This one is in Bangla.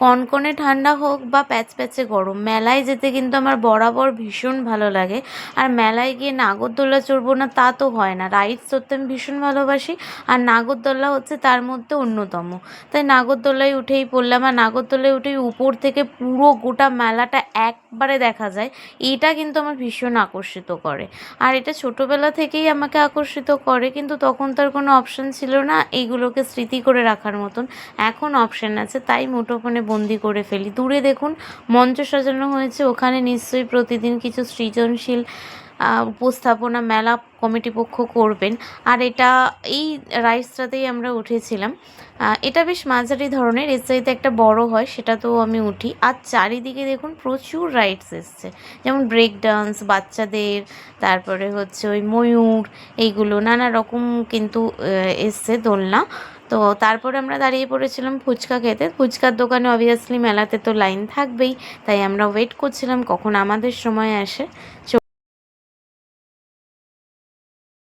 কনকনে ঠান্ডা হোক বা প্যাচপ্যাচে গরম, মেলায় যেতে কিন্তু আমার বরাবর ভীষণ ভালো লাগে। আর মেলায় গিয়ে নাগরদোলা চড়বো না তা তো হয় না, রাইডস চড়তে আমি ভীষণ ভালোবাসি, আর নাগরদোলা হচ্ছে তার মধ্যে অন্যতম। তাই নাগরদোলায় উঠেই পড়লাম, আর নাগরদোলায় উঠেই উপর থেকে পুরো গোটা মেলাটা একবারে দেখা যায়, এটা কিন্তু আমার ভীষণ আকর্ষিত করে। আর এটা ছোটোবেলা থেকেই আমাকে আকর্ষিত করে, কিন্তু তখন তার কোনো অপশান ছিল না এইগুলোকে স্মৃতি করে রাখার মতন। এখন অপশান আছে, তাই মুঠোফোনে বন্দি করে ফেলি। দূরে দেখুন মঞ্চ সাজানো হয়েছে, ওখানে নিশ্চয়ই প্রতিদিন কিছু সৃজনশীল উপস্থাপনা মেলা কমিটি পক্ষ করবেন। আর এটা এই রাইডসটাতেই আমরা উঠেছিলাম। এটা বেশ মাঝারি ধরনের, এর চাইতে একটা বড় হয় সেটাতেও আমি উঠি। আর চারিদিকে দেখুন প্রচুর রাইডস এসছে, যেমন ব্রেক ডান্স বাচ্চাদের, তারপরে হচ্ছে ওই ময়ূর, এইগুলো নানা রকম কিন্তু এসছে দোলনা। তো তারপরে আমরা দাঁড়িয়ে পড়েছিলাম ফুচকা খেতে। ফুচকার দোকানে অবভিয়াসলি মেলাতে তো লাইন থাকবেই, তাই আমরা ওয়েট করছিলাম কখন আমাদের সময় আসে।